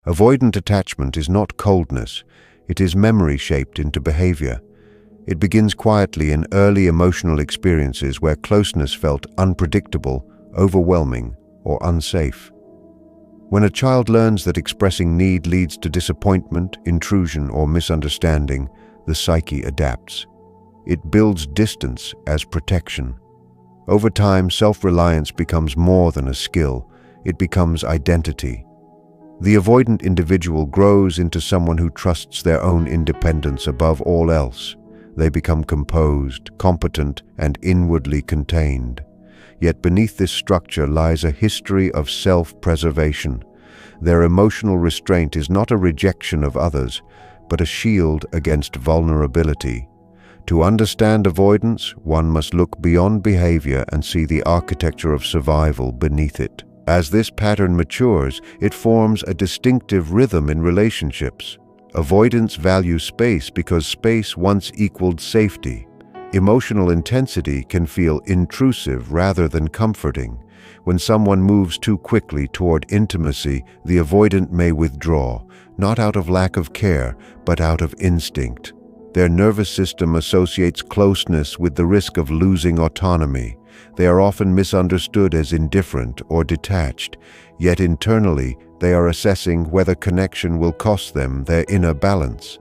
Avoidant attachment is not coldness, it is memory shaped into behavior. It begins quietly in early emotional experiences where closeness felt unpredictable, overwhelming, or unsafe. When a child learns that expressing need leads to disappointment, intrusion, or misunderstanding, the psyche adapts. It builds distance as protection. Over time, self-reliance becomes more than a skill, it becomes identity. The avoidant individual grows into someone who trusts their own independence above all else. They become composed, competent, and inwardly contained. Yet beneath this structure lies a history of self-preservation. Their emotional restraint is not a rejection of others, but a shield against vulnerability. To understand avoidance, one must look beyond behavior and see the architecture of survival beneath it. As this pattern matures, it forms a distinctive rhythm in relationships. Avoidants value space because space once equaled safety. Emotional intensity can feel intrusive rather than comforting. When someone moves too quickly toward intimacy, the avoidant may withdraw, not out of lack of care, but out of instinct. Their nervous system associates closeness with the risk of losing autonomy. They are often misunderstood as indifferent or detached, yet internally they are assessing whether connection will cost them their inner balance.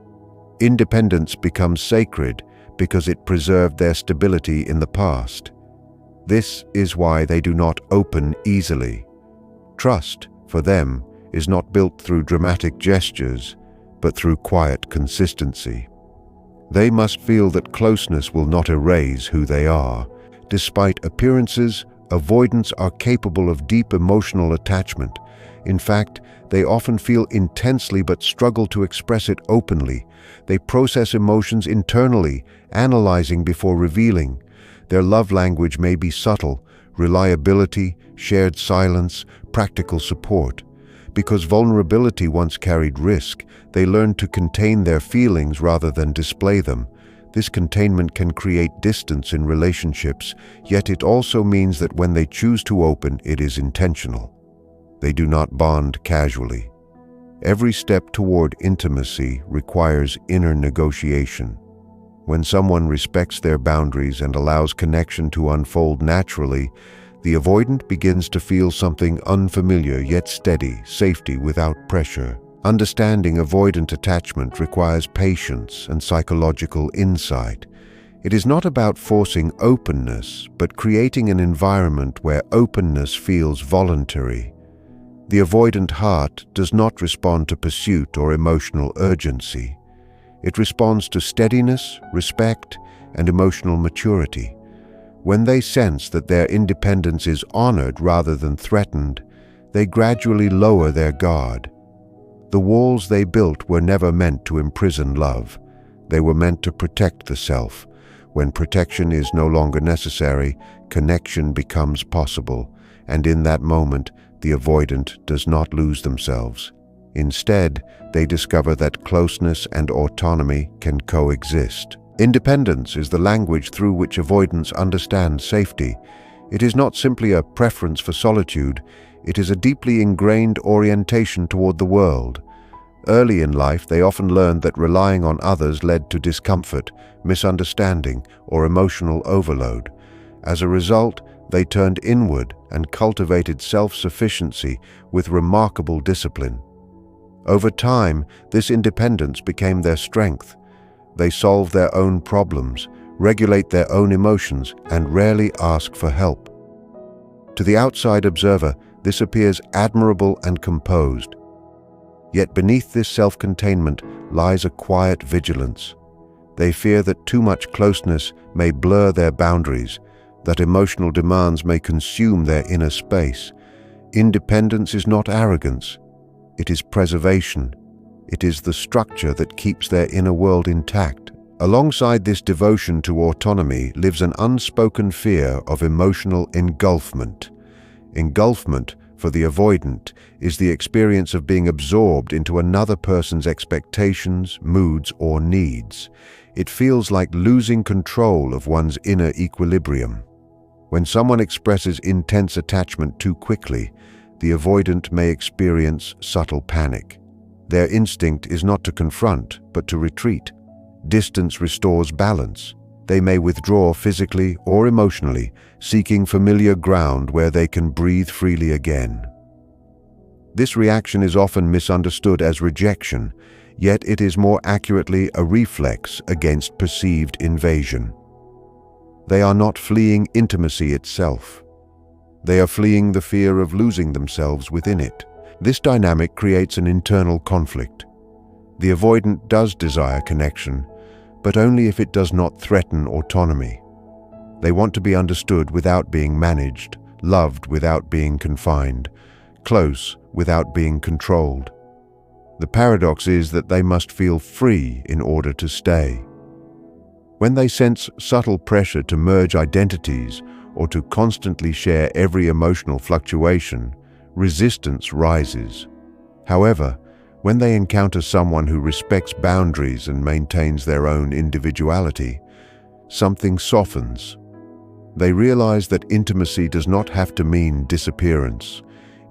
Independence becomes sacred because it preserved their stability in the past. This is why they do not open easily. Trust, for them, is not built through dramatic gestures, but through quiet consistency. They must feel that closeness will not erase who they are. Despite appearances, avoidants are capable of deep emotional attachment. In fact, they often feel intensely but struggle to express it openly. They process emotions internally, analyzing before revealing. Their love language may be subtle: reliability, shared silence, practical support. Because vulnerability once carried risk, they learn to contain their feelings rather than display them. This containment can create distance in relationships, yet it also means that when they choose to open, it is intentional. They do not bond casually. Every step toward intimacy requires inner negotiation. When someone respects their boundaries and allows connection to unfold naturally, the avoidant begins to feel something unfamiliar yet steady, safety without pressure. Understanding avoidant attachment requires patience and psychological insight. It is not about forcing openness, but creating an environment where openness feels voluntary. The avoidant heart does not respond to pursuit or emotional urgency. It responds to steadiness, respect, and emotional maturity. When they sense that their independence is honored rather than threatened, they gradually lower their guard. The walls they built were never meant to imprison love. They were meant to protect the self. When protection is no longer necessary, connection becomes possible, and in that moment, the avoidant does not lose themselves. Instead, they discover that closeness and autonomy can coexist. Independence is the language through which avoidants understand safety. It is not simply a preference for solitude, it is a deeply ingrained orientation toward the world. Early in life, they often learned that relying on others led to discomfort, misunderstanding, or emotional overload. As a result, they turned inward and cultivated self-sufficiency with remarkable discipline. Over time, this independence became their strength. They solve their own problems, regulate their own emotions, and rarely ask for help. To the outside observer, this appears admirable and composed. Yet beneath this self-containment lies a quiet vigilance. They fear that too much closeness may blur their boundaries, that emotional demands may consume their inner space. Independence is not arrogance, it is preservation. It is the structure that keeps their inner world intact. Alongside this devotion to autonomy lives an unspoken fear of emotional engulfment. Engulfment, for the avoidant, is the experience of being absorbed into another person's expectations, moods, or needs. It feels like losing control of one's inner equilibrium. When someone expresses intense attachment too quickly, the avoidant may experience subtle panic. Their instinct is not to confront, but to retreat. Distance restores balance. They may withdraw physically or emotionally, seeking familiar ground where they can breathe freely again. This reaction is often misunderstood as rejection, yet it is more accurately a reflex against perceived invasion. They are not fleeing intimacy itself. They are fleeing the fear of losing themselves within it. This dynamic creates an internal conflict. The avoidant does desire connection, but only if it does not threaten autonomy. They want to be understood without being managed, loved without being confined, close without being controlled. The paradox is that they must feel free in order to stay. When they sense subtle pressure to merge identities or to constantly share every emotional fluctuation, resistance rises. However, when they encounter someone who respects boundaries and maintains their own individuality, something softens. They realize that intimacy does not have to mean disappearance.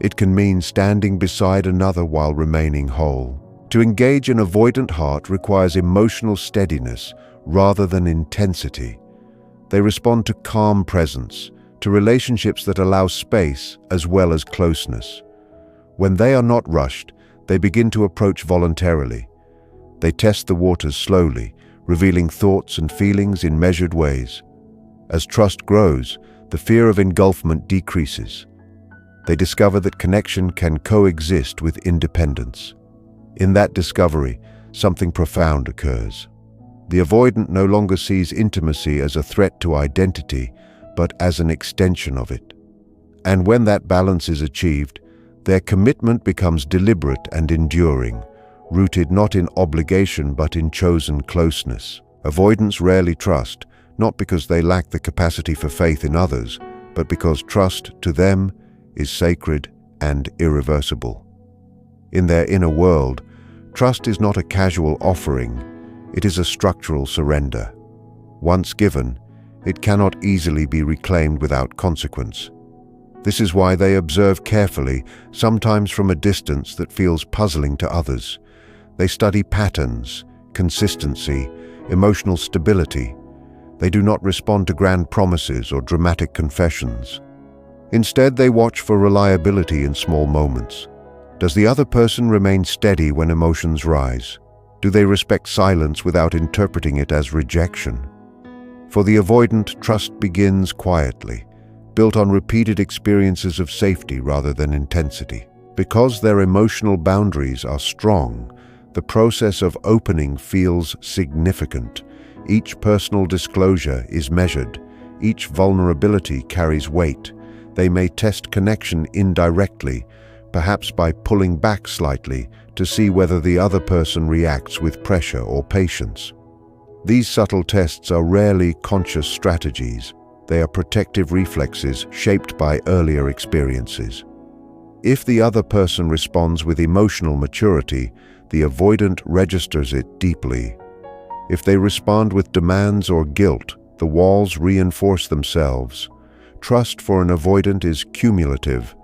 It can mean standing beside another while remaining whole. To engage an avoidant heart requires emotional steadiness rather than intensity. They respond to calm presence, to relationships that allow space as well as closeness. When they are not rushed, they begin to approach voluntarily. They test the waters slowly, revealing thoughts and feelings in measured ways. As trust grows, the fear of engulfment decreases. They discover that connection can coexist with independence. In that discovery, something profound occurs. The avoidant no longer sees intimacy as a threat to identity, but as an extension of it. And when that balance is achieved, their commitment becomes deliberate and enduring, rooted not in obligation but in chosen closeness. Avoidants rarely trust, not because they lack the capacity for faith in others, but because trust to them is sacred and irreversible. In their inner world, trust is not a casual offering, it is a structural surrender. Once given, it cannot easily be reclaimed without consequence. This is why they observe carefully, sometimes from a distance that feels puzzling to others. They study patterns, consistency, emotional stability. They do not respond to grand promises or dramatic confessions. Instead, they watch for reliability in small moments. Does the other person remain steady when emotions rise? Do they respect silence without interpreting it as rejection? For the avoidant, trust begins quietly, built on repeated experiences of safety rather than intensity. Because their emotional boundaries are strong, the process of opening feels significant. Each personal disclosure is measured. Each vulnerability carries weight. They may test connection indirectly, perhaps by pulling back slightly to see whether the other person reacts with pressure or patience. These subtle tests are rarely conscious strategies. They are protective reflexes shaped by earlier experiences. If the other person responds with emotional maturity, the avoidant registers it deeply. If they respond with demands or guilt, the walls reinforce themselves. Trust for an avoidant is cumulative.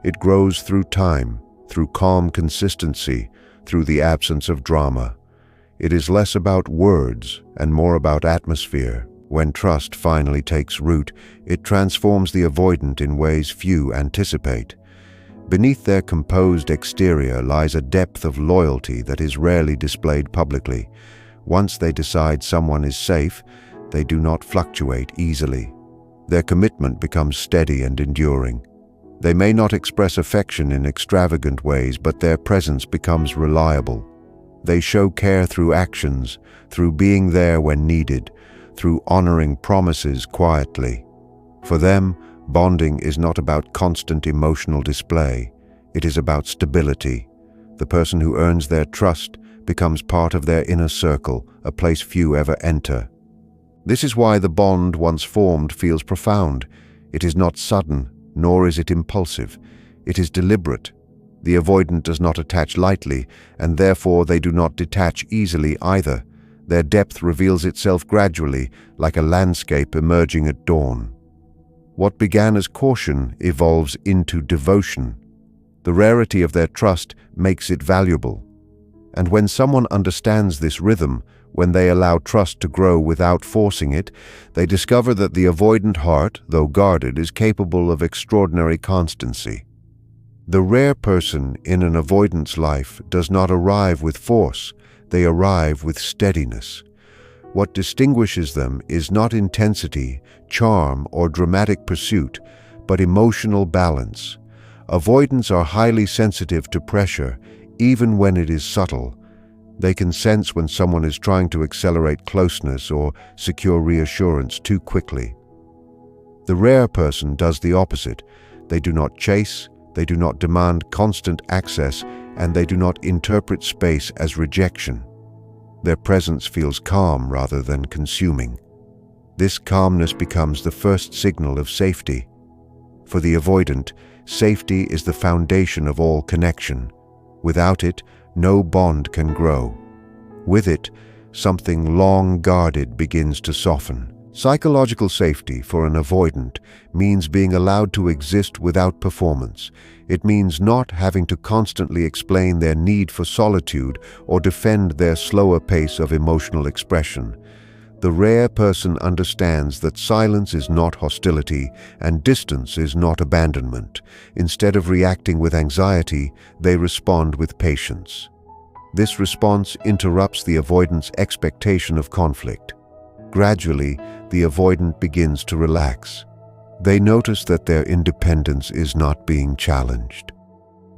It grows through time, through calm consistency, through the absence of drama. It is less about words and more about atmosphere. When trust finally takes root, it transforms the avoidant in ways few anticipate. Beneath their composed exterior lies a depth of loyalty that is rarely displayed publicly. Once they decide someone is safe, they do not fluctuate easily. Their commitment becomes steady and enduring. They may not express affection in extravagant ways, but their presence becomes reliable. They show care through actions, through being there when needed, through honoring promises quietly. For them, bonding is not about constant emotional display. It is about stability. The person who earns their trust becomes part of their inner circle, a place few ever enter. This is why the bond once formed feels profound. It is not sudden, nor is it impulsive. It is deliberate. The avoidant does not attach lightly, and therefore they do not detach easily either. Their depth reveals itself gradually, like a landscape emerging at dawn. What began as caution evolves into devotion. The rarity of their trust makes it valuable. And when someone understands this rhythm, when they allow trust to grow without forcing it, they discover that the avoidant heart, though guarded, is capable of extraordinary constancy. The rare person in an avoidance life does not arrive with force, they arrive with steadiness. What distinguishes them is not intensity, charm, or dramatic pursuit, but emotional balance. Avoidants are highly sensitive to pressure, even when it is subtle. They can sense when someone is trying to accelerate closeness or secure reassurance too quickly. The rare person does the opposite. They do not chase, they do not demand constant access, and they do not interpret space as rejection. Their presence feels calm rather than consuming. This calmness becomes the first signal of safety. For the avoidant, safety is the foundation of all connection. Without it, no bond can grow. With it, something long guarded begins to soften. Psychological safety for an avoidant means being allowed to exist without performance. It means not having to constantly explain their need for solitude or defend their slower pace of emotional expression. The rare person understands that silence is not hostility and distance is not abandonment. Instead of reacting with anxiety, they respond with patience. This response interrupts the avoidant's expectation of conflict. Gradually, the avoidant begins to relax. They notice that their independence is not being challenged.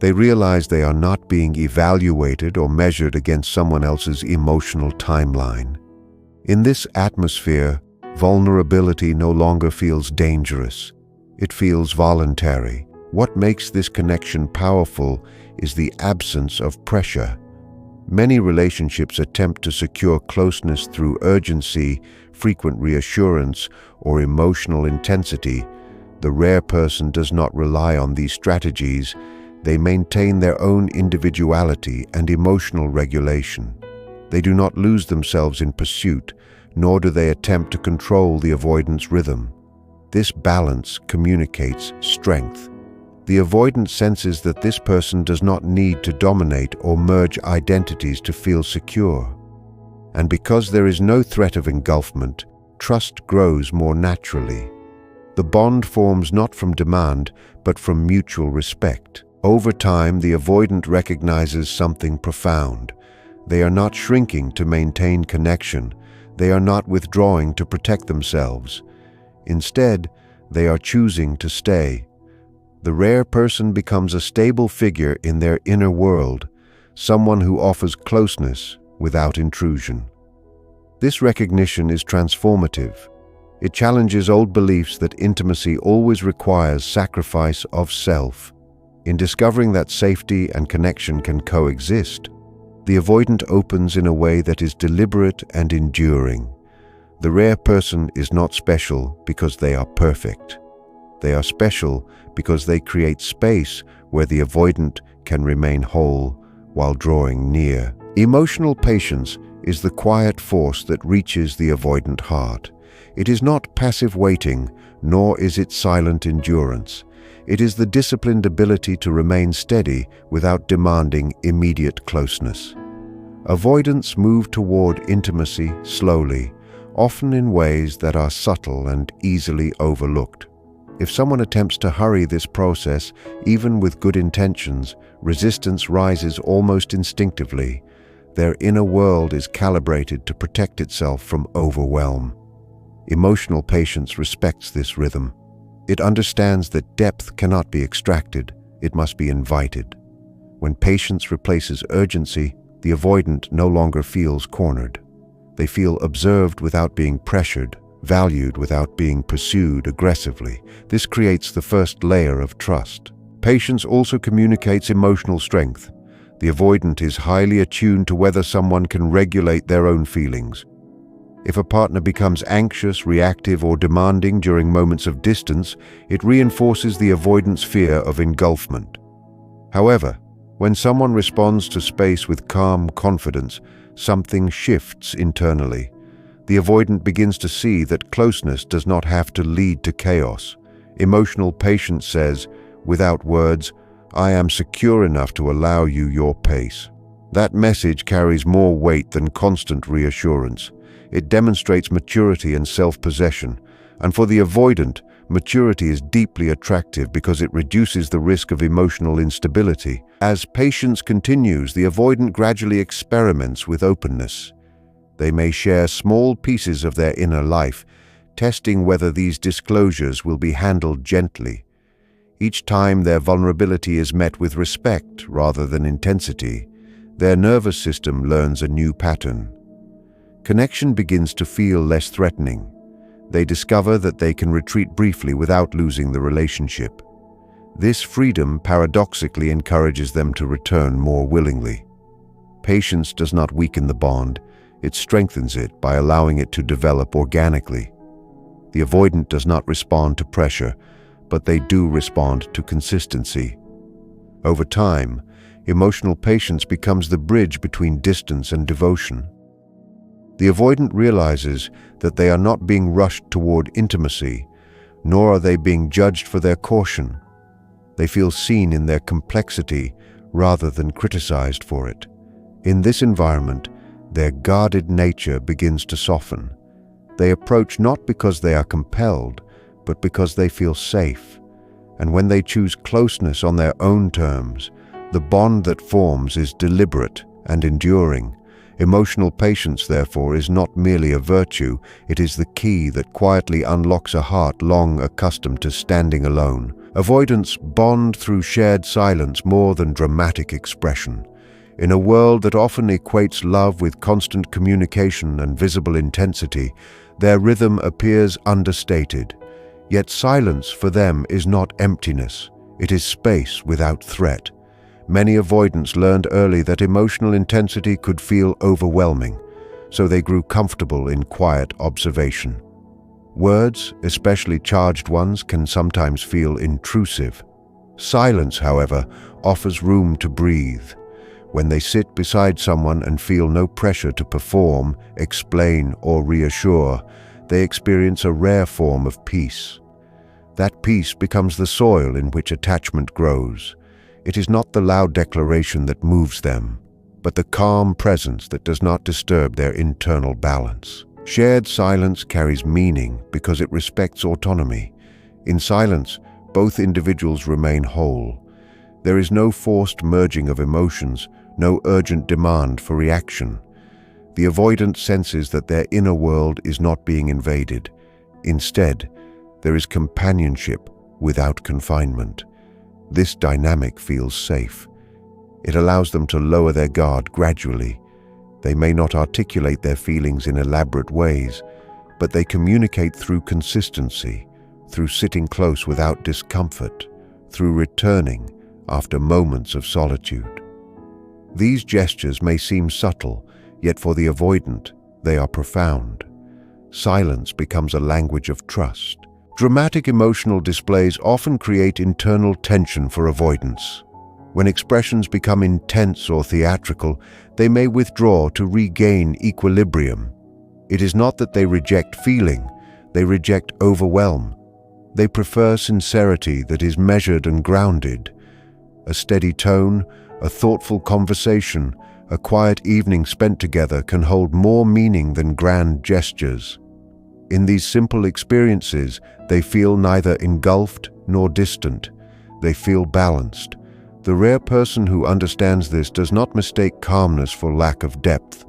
They realize they are not being evaluated or measured against someone else's emotional timeline. In this atmosphere, vulnerability no longer feels dangerous. It feels voluntary. What makes this connection powerful is the absence of pressure. Many relationships attempt to secure closeness through urgency, frequent reassurance, or emotional intensity. The rare person does not rely on these strategies. They maintain their own individuality and emotional regulation. They do not lose themselves in pursuit, nor do they attempt to control the avoidance rhythm. This balance communicates strength. The avoidant senses that this person does not need to dominate or merge identities to feel secure. And because there is no threat of engulfment, trust grows more naturally. The bond forms not from demand, but from mutual respect. Over time, the avoidant recognizes something profound. They are not shrinking to maintain connection. They are not withdrawing to protect themselves. Instead, they are choosing to stay. The rare person becomes a stable figure in their inner world, someone who offers closeness without intrusion. This recognition is transformative. It challenges old beliefs that intimacy always requires sacrifice of self. In discovering that safety and connection can coexist, the avoidant opens in a way that is deliberate and enduring. The rare person is not special because they are perfect. They are special because they create space where the avoidant can remain whole while drawing near. Emotional patience is the quiet force that reaches the avoidant heart. It is not passive waiting, nor is it silent endurance. It is the disciplined ability to remain steady without demanding immediate closeness. Avoidants move toward intimacy slowly, often in ways that are subtle and easily overlooked. If someone attempts to hurry this process, even with good intentions, resistance rises almost instinctively. Their inner world is calibrated to protect itself from overwhelm. Emotional patience respects this rhythm. It understands that depth cannot be extracted, it must be invited. When patience replaces urgency, the avoidant no longer feels cornered. They feel observed without being pressured, valued without being pursued aggressively. This creates the first layer of trust. Patience also communicates emotional strength. The avoidant is highly attuned to whether someone can regulate their own feelings. If a partner becomes anxious, reactive, or demanding during moments of distance, it reinforces the avoidant's fear of engulfment. However, when someone responds to space with calm confidence, something shifts internally. The avoidant begins to see that closeness does not have to lead to chaos. Emotional patience says, without words, "I am secure enough to allow you your pace." That message carries more weight than constant reassurance. It demonstrates maturity and self-possession. And for the avoidant, maturity is deeply attractive because it reduces the risk of emotional instability. As patience continues, the avoidant gradually experiments with openness. They may share small pieces of their inner life, testing whether these disclosures will be handled gently. Each time their vulnerability is met with respect rather than intensity, their nervous system learns a new pattern. Connection begins to feel less threatening. They discover that they can retreat briefly without losing the relationship. This freedom paradoxically encourages them to return more willingly. Patience does not weaken the bond, it strengthens it by allowing it to develop organically. The avoidant does not respond to pressure, but they do respond to consistency. Over time, emotional patience becomes the bridge between distance and devotion. The avoidant realizes that they are not being rushed toward intimacy, nor are they being judged for their caution. They feel seen in their complexity rather than criticized for it. In this environment, their guarded nature begins to soften. They approach not because they are compelled, but because they feel safe. And when they choose closeness on their own terms, the bond that forms is deliberate and enduring. Emotional patience, therefore, is not merely a virtue, it is the key that quietly unlocks a heart long accustomed to standing alone. Avoidants bond through shared silence more than dramatic expression. In a world that often equates love with constant communication and visible intensity, their rhythm appears understated. Yet silence for them is not emptiness, it is space without threat. Many avoidants learned early that emotional intensity could feel overwhelming, so they grew comfortable in quiet observation. Words, especially charged ones, can sometimes feel intrusive. Silence, however, offers room to breathe. When they sit beside someone and feel no pressure to perform, explain, or reassure, they experience a rare form of peace. That peace becomes the soil in which attachment grows. It is not the loud declaration that moves them, but the calm presence that does not disturb their internal balance. Shared silence carries meaning because it respects autonomy. In silence, both individuals remain whole. There is no forced merging of emotions, no urgent demand for reaction. The avoidant senses that their inner world is not being invaded. Instead, there is companionship without confinement. This dynamic feels safe. It allows them to lower their guard gradually. They may not articulate their feelings in elaborate ways, but they communicate through consistency, through sitting close without discomfort, through returning after moments of solitude. These gestures may seem subtle, yet for the avoidant, they are profound. Silence becomes a language of trust. Dramatic emotional displays often create internal tension for avoidance. When expressions become intense or theatrical, they may withdraw to regain equilibrium. It is not that they reject feeling, they reject overwhelm. They prefer sincerity that is measured and grounded. A steady tone, a thoughtful conversation, a quiet evening spent together can hold more meaning than grand gestures. In these simple experiences, they feel neither engulfed nor distant. They feel balanced. The rare person who understands this does not mistake calmness for lack of depth.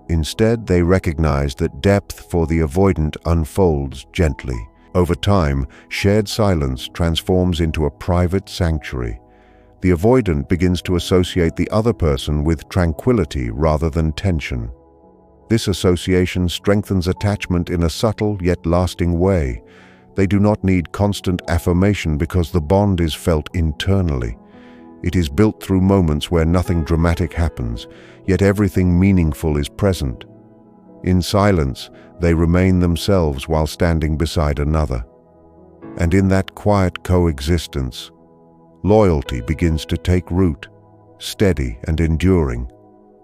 Instead, they recognize that depth for the avoidant unfolds gently. Over time, shared silence transforms into a private sanctuary. The avoidant begins to associate the other person with tranquility rather than tension. This association strengthens attachment in a subtle yet lasting way. They do not need constant affirmation because the bond is felt internally. It is built through moments where nothing dramatic happens, yet everything meaningful is present. In silence, they remain themselves while standing beside another. And in that quiet coexistence, loyalty begins to take root, steady and enduring,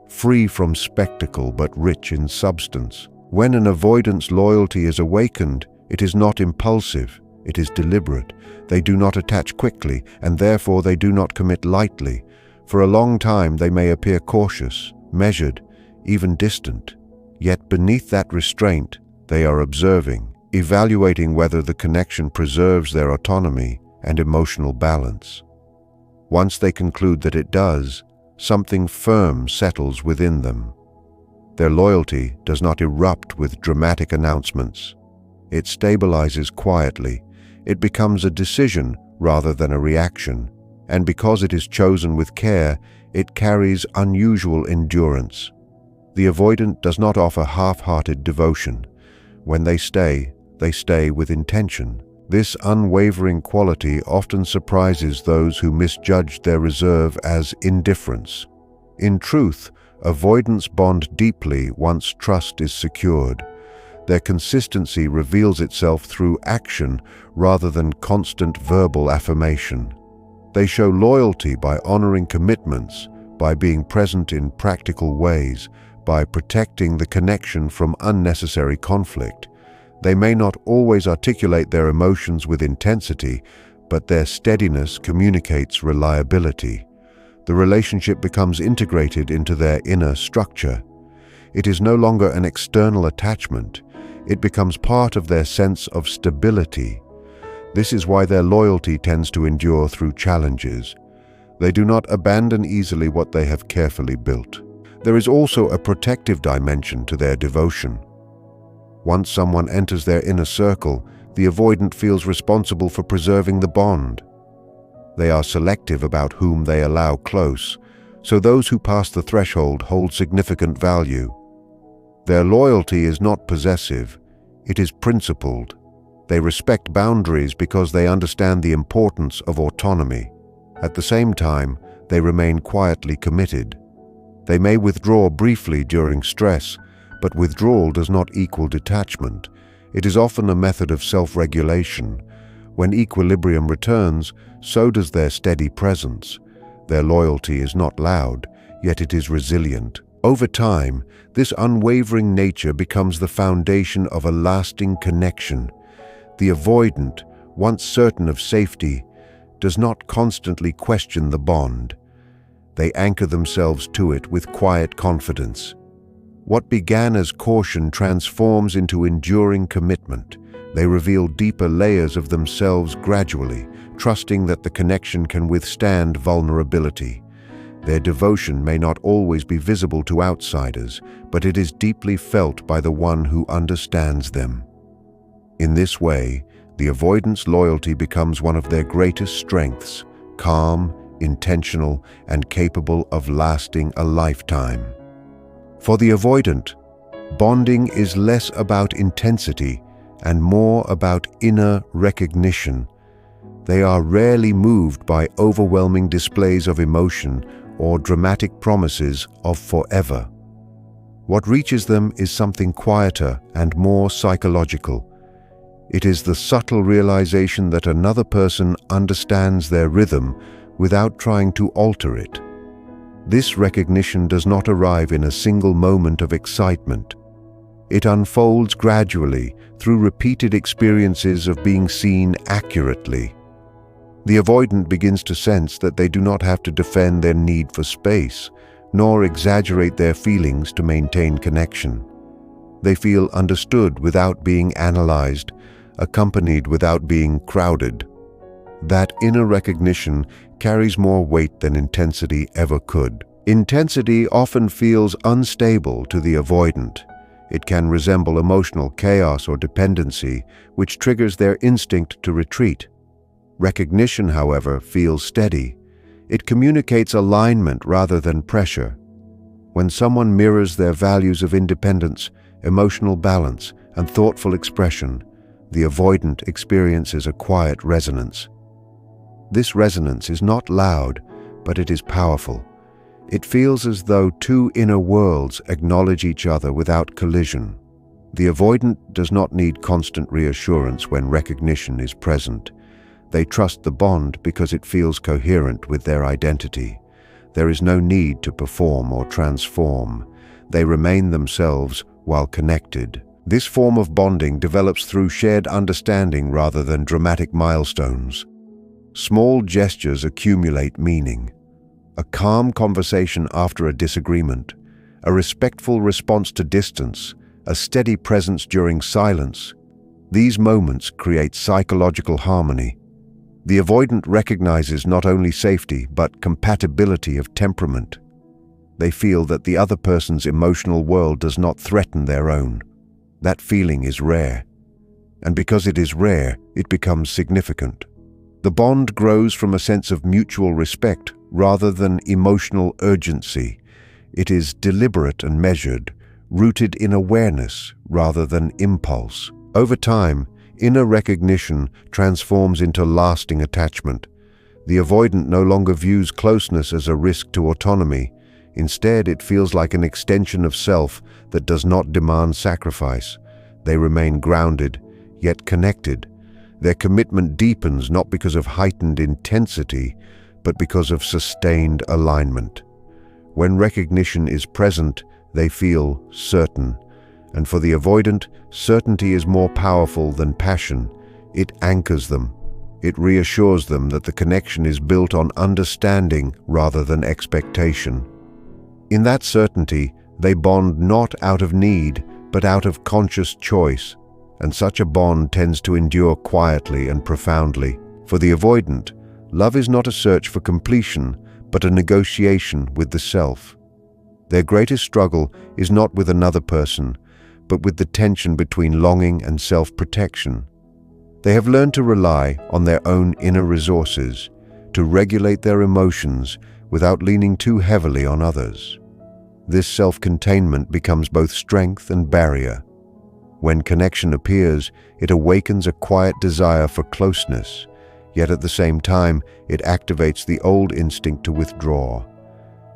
free from spectacle but rich in substance. When an avoidant's loyalty is awakened, it is not impulsive, it is deliberate. They do not attach quickly, and therefore they do not commit lightly. For a long time they may appear cautious, measured, even distant. Yet beneath that restraint, they are observing, evaluating whether the connection preserves their autonomy and emotional balance. Once they conclude that it does, something firm settles within them. Their loyalty does not erupt with dramatic announcements. It stabilizes quietly. It becomes a decision rather than a reaction, and because it is chosen with care, it carries unusual endurance. The avoidant does not offer half-hearted devotion. When they stay with intention. This unwavering quality often surprises those who misjudge their reserve as indifference. In truth, avoidants bond deeply once trust is secured. Their consistency reveals itself through action rather than constant verbal affirmation. They show loyalty by honoring commitments, by being present in practical ways, by protecting the connection from unnecessary conflict. They may not always articulate their emotions with intensity, but their steadiness communicates reliability. The relationship becomes integrated into their inner structure. It is no longer an external attachment. It becomes part of their sense of stability. This is why their loyalty tends to endure through challenges. They do not abandon easily what they have carefully built. There is also a protective dimension to their devotion. Once someone enters their inner circle, the avoidant feels responsible for preserving the bond. They are selective about whom they allow close, so those who pass the threshold hold significant value. Their loyalty is not possessive, it is principled. They respect boundaries because they understand the importance of autonomy. At the same time, they remain quietly committed. They may withdraw briefly during stress, but withdrawal does not equal detachment. It is often a method of self-regulation. When equilibrium returns, so does their steady presence. Their loyalty is not loud, yet it is resilient. Over time, this unwavering nature becomes the foundation of a lasting connection. The avoidant, once certain of safety, does not constantly question the bond. They anchor themselves to it with quiet confidence. What began as caution transforms into enduring commitment. They reveal deeper layers of themselves gradually, trusting that the connection can withstand vulnerability. Their devotion may not always be visible to outsiders, but it is deeply felt by the one who understands them. In this way, the avoidant's loyalty becomes one of their greatest strengths, calm, intentional, and capable of lasting a lifetime. For the avoidant, bonding is less about intensity and more about inner recognition. They are rarely moved by overwhelming displays of emotion or dramatic promises of forever. What reaches them is something quieter and more psychological. It is the subtle realization that another person understands their rhythm without trying to alter it. This recognition does not arrive in a single moment of excitement. It unfolds gradually through repeated experiences of being seen accurately. The avoidant begins to sense that they do not have to defend their need for space, nor exaggerate their feelings to maintain connection. They feel understood without being analyzed, accompanied without being crowded. That inner recognition carries more weight than intensity ever could. Intensity often feels unstable to the avoidant. It can resemble emotional chaos or dependency, which triggers their instinct to retreat. Recognition, however, feels steady. It communicates alignment rather than pressure. When someone mirrors their values of independence, emotional balance, and thoughtful expression, the avoidant experiences a quiet resonance. This resonance is not loud, but it is powerful. It feels as though two inner worlds acknowledge each other without collision. The avoidant does not need constant reassurance when recognition is present. They trust the bond because it feels coherent with their identity. There is no need to perform or transform. They remain themselves while connected. This form of bonding develops through shared understanding rather than dramatic milestones. Small gestures accumulate meaning. a calm conversation after a disagreement, a respectful response to distance, a steady presence during silence. These moments create psychological harmony. The avoidant recognizes not only safety but compatibility of temperament. They feel that the other person's emotional world does not threaten their own. That feeling is rare. And because it is rare, it becomes significant. The bond grows from a sense of mutual respect rather than emotional urgency. It is deliberate and measured, rooted in awareness rather than impulse. Over time, inner recognition transforms into lasting attachment. The avoidant no longer views closeness as a risk to autonomy. Instead, it feels like an extension of self that does not demand sacrifice. They remain grounded, yet connected. Their commitment deepens not because of heightened intensity, but because of sustained alignment. When recognition is present, they feel certain. And for the avoidant, certainty is more powerful than passion. It anchors them. It reassures them that the connection is built on understanding rather than expectation. In that certainty, they bond not out of need, but out of conscious choice. And such a bond tends to endure quietly and profoundly. For the avoidant, love is not a search for completion, but a negotiation with the self. Their greatest struggle is not with another person, but with the tension between longing and self-protection. They have learned to rely on their own inner resources, to regulate their emotions without leaning too heavily on others. This self-containment becomes both strength and barrier. When connection appears, it awakens a quiet desire for closeness, yet at the same time, it activates the old instinct to withdraw.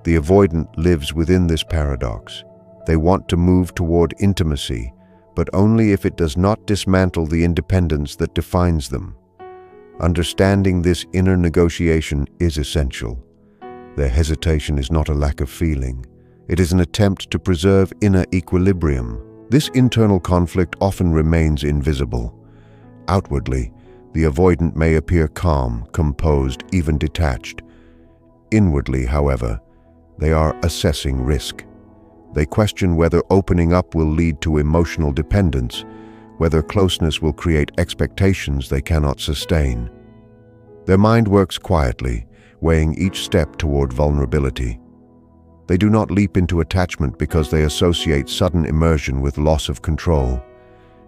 The avoidant lives within this paradox. They want to move toward intimacy, but only if it does not dismantle the independence that defines them. Understanding this inner negotiation is essential. Their hesitation is not a lack of feeling. It is an attempt to preserve inner equilibrium. This internal conflict often remains invisible. Outwardly, the avoidant may appear calm, composed, even detached. Inwardly, however, they are assessing risk. They question whether opening up will lead to emotional dependence, whether closeness will create expectations they cannot sustain. Their mind works quietly, weighing each step toward vulnerability. They do not leap into attachment because they associate sudden immersion with loss of control.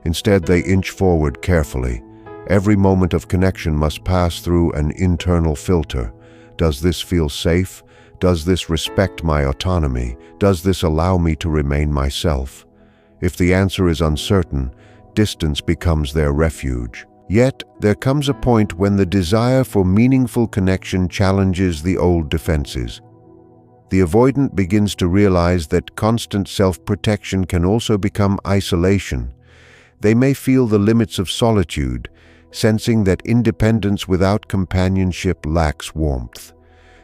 Instead, they inch forward carefully. Every moment of connection must pass through an internal filter. Does this feel safe? Does this respect my autonomy? Does this allow me to remain myself? If the answer is uncertain, distance becomes their refuge. Yet, there comes a point when the desire for meaningful connection challenges the old defenses. The avoidant begins to realize that constant self-protection can also become isolation. They may feel the limits of solitude, sensing that independence without companionship lacks warmth.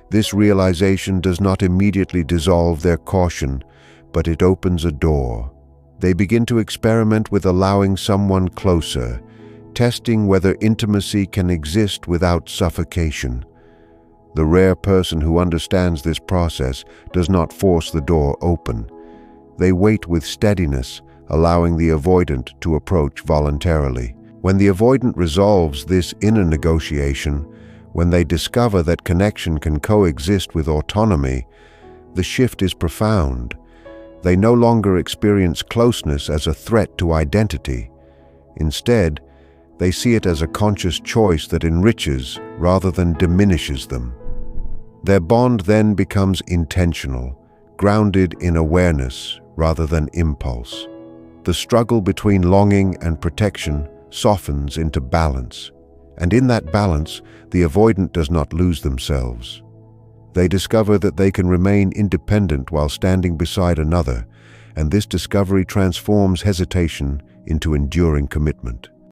This realization does not immediately dissolve their caution, but it opens a door. They begin to experiment with allowing someone closer, testing whether intimacy can exist without suffocation. The rare person who understands this process does not force the door open. They wait with steadiness, allowing the avoidant to approach voluntarily. When the avoidant resolves this inner negotiation, when they discover that connection can coexist with autonomy, the shift is profound. They no longer experience closeness as a threat to identity. Instead, they see it as a conscious choice that enriches rather than diminishes them. Their bond then becomes intentional, grounded in awareness rather than impulse. The struggle between longing and protection softens into balance. And in that balance, the avoidant does not lose themselves. They discover that they can remain independent while standing beside another, and this discovery transforms hesitation into enduring commitment.